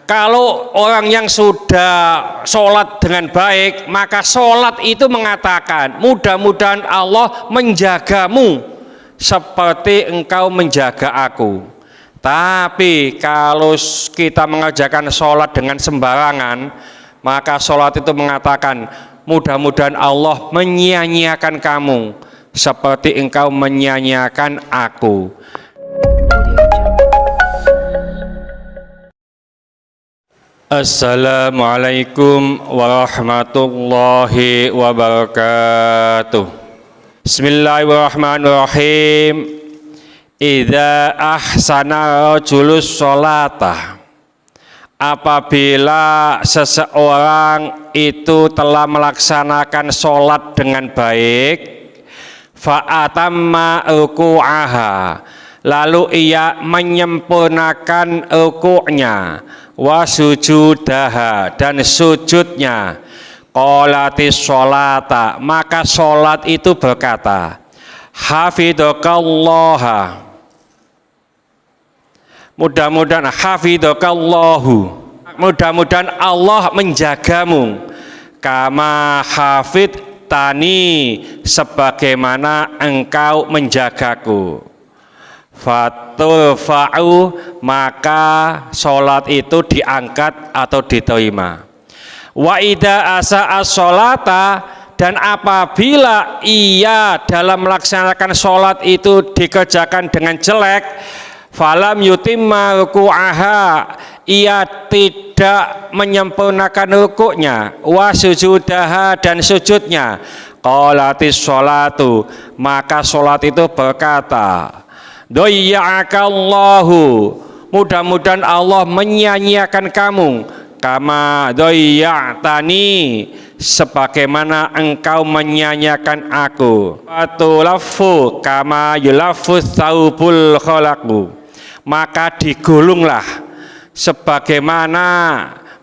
kalau orang yang sudah sholat dengan baik, maka sholat itu mengatakan, mudah-mudahan Allah menjagamu seperti engkau menjaga aku. Tapi kalau kita mengerjakan sholat dengan sembarangan, maka sholat itu mengatakan, mudah-mudahan Allah menyia-nyiakan kamu seperti engkau menyia-nyiakan aku. Assalamualaikum warahmatullahi wabarakatuh. Bismillahirrahmanirrahim. Idza ahsana rajulus sholata, apabila seseorang itu telah melaksanakan sholat dengan baik, fa'atamma ruku'aha, lalu ia menyempurnakan ruku'nya, wa sujudaha, dan sujudnya, qolatis sholata, maka sholat itu berkata, hafidhakallaha, mudah-mudahan hafidhakallahu, mudah-mudahan Allah menjagamu, kama hafidtani, sebagaimana engkau menjagaku. Faturfa'u, maka sholat itu diangkat atau diterima. Wa idza asa'a sholata, dan apabila ia dalam melaksanakan sholat itu dikerjakan dengan jelek, falam yutimma ruku'aha, ia tidak menyempurnakan rukuknya, wa sujudaha, dan sujudnya, qolatis sholatu, maka sholat itu berkata, doyya'akallahu, mudah-mudahan Allah menyia-nyiakan kamu, kama doyya'tani, sebagaimana engkau menyia-nyiakan aku. Fatulaffu kama yulaffuz thawbul khalaqu, maka digulunglah sebagaimana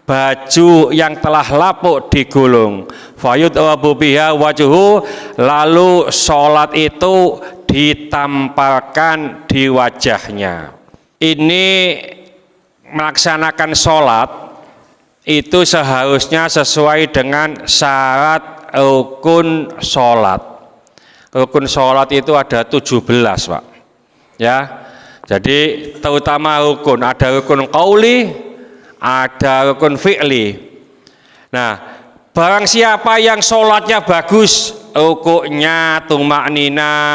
baju yang telah lapuk digulung. Fayudwabu biha wajhu, lalu sholat itu ditamparkan di wajahnya. Ini melaksanakan sholat itu seharusnya sesuai dengan syarat rukun sholat. Rukun sholat itu ada 17, Pak. Ya, jadi terutama rukun, ada rukun qauli, ada rukun fi'li. Nah, barang siapa yang sholatnya bagus, rukuknya tumakninah,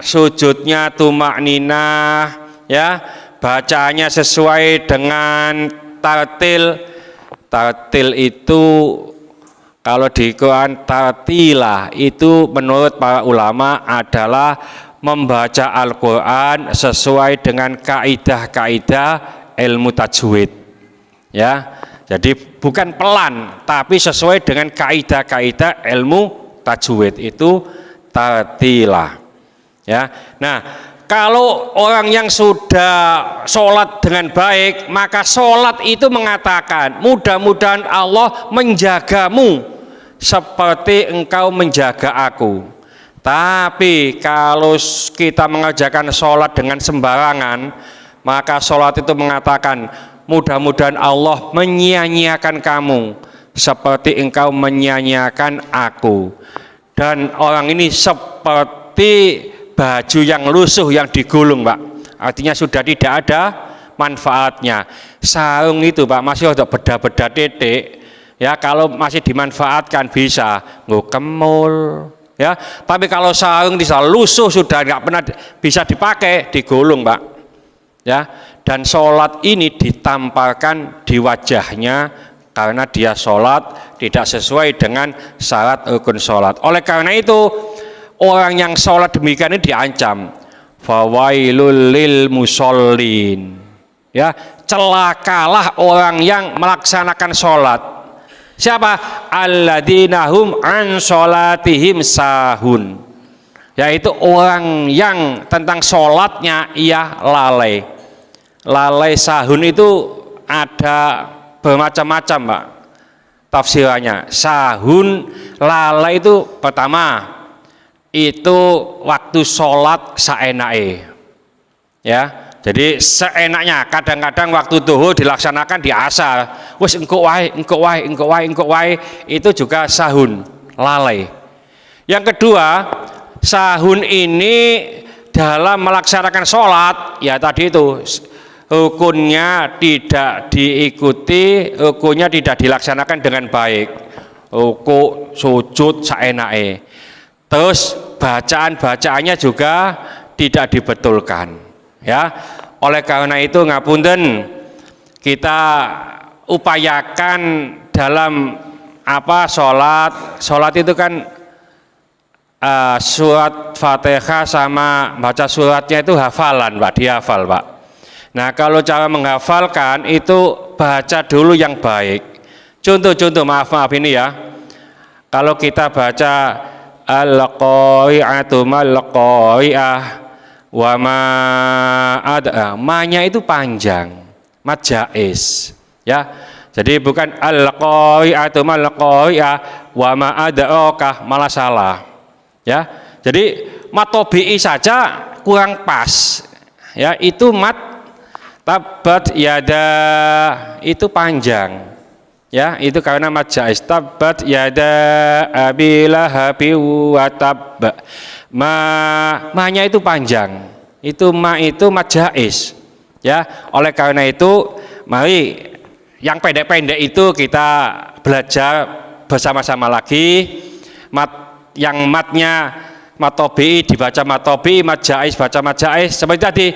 sujudnya tumakninah, ya, bacanya sesuai dengan tartil. Tartil itu kalau di Quran tartilah itu menurut para ulama adalah membaca Al-Quran sesuai dengan kaidah-kaidah ilmu tajwid, ya. Jadi bukan pelan, tapi sesuai dengan kaidah-kaidah ilmu tajwid, itu tartilah, ya. Nah, kalau orang yang sudah sholat dengan baik, maka sholat itu mengatakan, mudah-mudahan Allah menjagamu seperti engkau menjaga aku. Tapi kalau kita mengerjakan sholat dengan sembarangan, maka sholat itu mengatakan, mudah-mudahan Allah menyia-nyiakan kamu seperti engkau menyia-nyiakan aku. Dan orang ini seperti baju yang lusuh yang digulung, Pak. Artinya sudah tidak ada manfaatnya. Sarung itu, Pak, masih ada beda-beda titik, ya. Kalau masih dimanfaatkan bisa ngukemul, ya. Tapi kalau sarung bisa lusuh, sudah nggak pernah bisa dipakai, digulung, Pak, ya. Dan sholat ini ditamparkan di wajahnya karena dia sholat tidak sesuai dengan syarat rukun sholat. Oleh karena itu, orang yang sholat demikian ini diancam, fawailul lil musallin, ya, celakalah orang yang melaksanakan sholat. Siapa? Alladzina hum an sholatihim sahun, yaitu orang yang tentang sholatnya ia lalai. Lalai sahun itu ada bermacam-macam, Pak, tafsirannya. Sahun, lalai itu pertama itu waktu sholat saenake, ya, Jadi seenaknya, kadang-kadang waktu duhur dilaksanakan di asar, wis engko wae, itu juga sahun, lalai. Yang kedua, sahun ini dalam melaksanakan sholat, ya tadi itu rukunnya tidak diikuti, rukunnya tidak dilaksanakan dengan baik, ruku, sujud, saenake. Terus bacaan-bacaannya juga tidak dibetulkan. Ya, oleh karena itu ngapunten, kita upayakan dalam sholat itu kan surat Fatihah sama baca suratnya itu hafalan Pak, dihafal Pak. Nah kalau cara menghafalkan itu baca dulu yang baik. Contoh maaf ini ya, kalau kita baca al-qari'atu mal-qari'ah wa ma ada, ma-nya itu panjang, mad jaiz ya. Jadi bukan al-qari'atu mal-qari'ah wa ma adraka, malah salah ya. Jadi mad tabi'i saja kurang pas ya, itu mad tabat yada itu panjang ya, itu karena mad jaiz. Tabat yada abi lahabi wa tab, ma-nya itu panjang, itu ma itu mad jaiz ya. Oleh karena itu mari yang pendek-pendek itu kita belajar bersama-sama lagi. Yang matnya mad tabi'i dibaca mad tabi'i, mad jaiz baca mad jaiz. Seperti tadi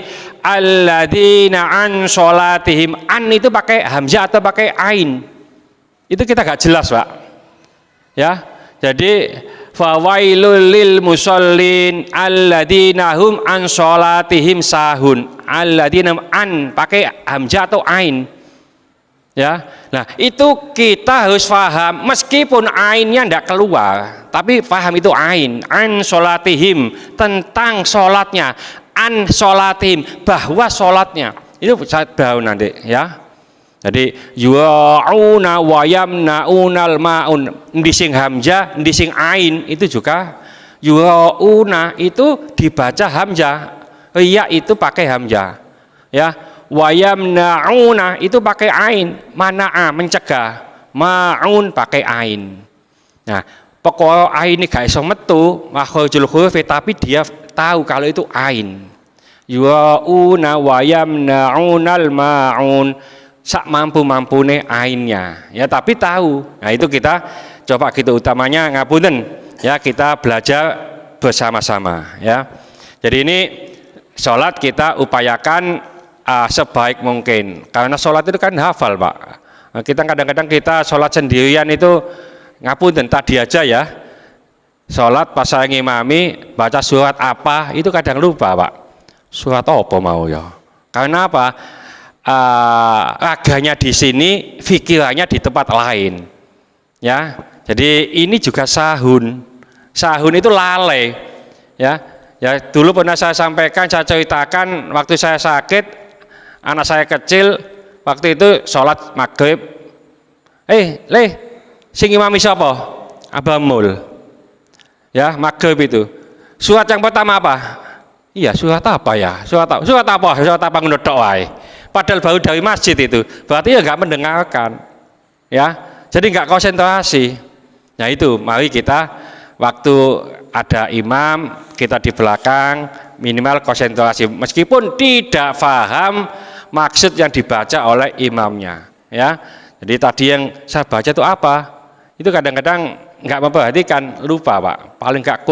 alladzina an sholatihim, an itu pakai hamzah atau pakai ain, itu kita gak jelas Pak ya. Jadi fawailul lil musallin alladzina hum an sholatihim sahun, alladzina an pakai hamzah atau ain ya. Nah itu kita harus paham, meskipun ainnya tidak keluar, tapi paham itu ain, an sholatihim, tentang sholatnya, an sholatihim, bahwa sholatnya itu baru nanti ya. Jadi yu'auna wa yamna'unal ma'un, ndising hamzah, ndising ain itu juga yu'auna itu dibaca hamzah, ya itu pakai hamzah ya. Wa yamna'una itu pakai ain, mana'a mencegah, ma'un pakai ain. Nah pokok ain ini gak iso metu makhrajul huruf, tapi dia tahu kalau itu ain. Yu'auna wa yamna'unal ma'un, sak mampu-mampune ainnya ya, tapi tahu. Nah itu kita coba gitu, utamanya ngapunten ya, kita belajar bersama-sama ya. Jadi ini sholat kita upayakan sebaik mungkin, karena sholat itu kan hafal Pak. Kita kadang-kadang kita sholat sendirian itu ngapunten, tadi aja ya sholat pas saya ngimami baca surat apa itu kadang lupa Pak, surat apa mau ya, karena apa? Raganya di sini, pikirannya di tempat lain ya. Jadi ini juga sahun itu lalai ya. Ya dulu pernah saya sampaikan, saya ceritakan waktu saya sakit, anak saya kecil waktu itu sholat maghrib, sing imami siapa? Abah Mul ya, maghrib itu surat yang pertama apa? Iya surat apa ya, surat apa ngedok wae, padahal baru dari masjid itu, berarti ya nggak mendengarkan ya, jadi nggak konsentrasi. Nah itu mari kita waktu ada imam, kita di belakang minimal konsentrasi, meskipun tidak paham maksud yang dibaca oleh imamnya ya. Jadi tadi yang saya baca itu apa, itu kadang-kadang nggak memperhatikan, lupa Pak, paling nggak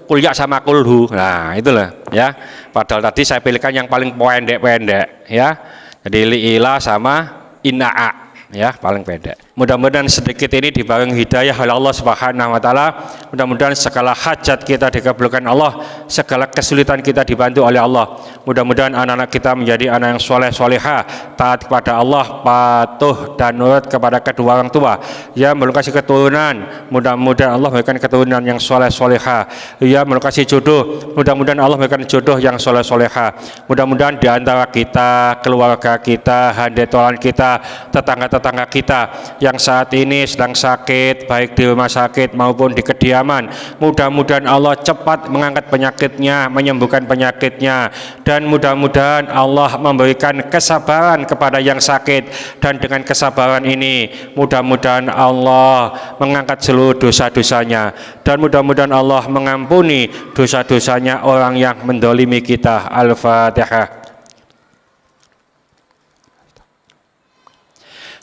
kulya sama kulhu. Nah itulah ya, padahal tadi saya pilihkan yang paling pendek ya. Jadi li'ilah sama ina'a ya, paling pendek. Mudah-mudahan sedikit ini dibarengi hidayah oleh Allah Subhanahu wa taala. Mudah-mudahan segala hajat kita dikabulkan Allah, segala kesulitan kita dibantu oleh Allah. Mudah-mudahan anak-anak kita menjadi anak yang soleh solehah, taat kepada Allah, patuh dan nurut kepada kedua orang tua. Ya melukasi keturunan, mudah-mudahan Allah memberikan keturunan yang soleh solehah. Ya melukasi jodoh, mudah-mudahan Allah memberikan jodoh yang soleh solehah. Mudah-mudahan di antara kita, keluarga kita, handetolan kita, tetangga-tetangga kita yang saat ini sedang sakit, baik di rumah sakit maupun di kediaman, mudah-mudahan Allah cepat mengangkat penyakitnya, menyembuhkan penyakitnya, dan mudah-mudahan Allah memberikan kesabaran kepada yang sakit, dan dengan kesabaran ini mudah-mudahan Allah mengangkat seluruh dosa-dosanya, dan mudah-mudahan Allah mengampuni dosa-dosanya orang yang mendolimi kita. Al-Fatihah.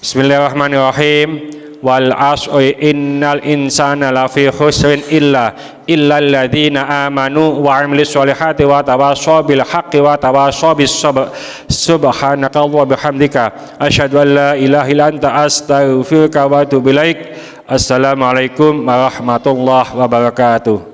Bismillahirrahmanirrahim. Wal asri innal insana lafi khusrin illa alladzina amanu wa amilus solihati wa tawassaw bil haqqi wa tawassaw bis sabr. Subhanaka wa bihamdika asyhadu an la ilaha illa anta astaghfiruka wa atubu ilaik. Assalamualaikum warahmatullahi wabarakatuh.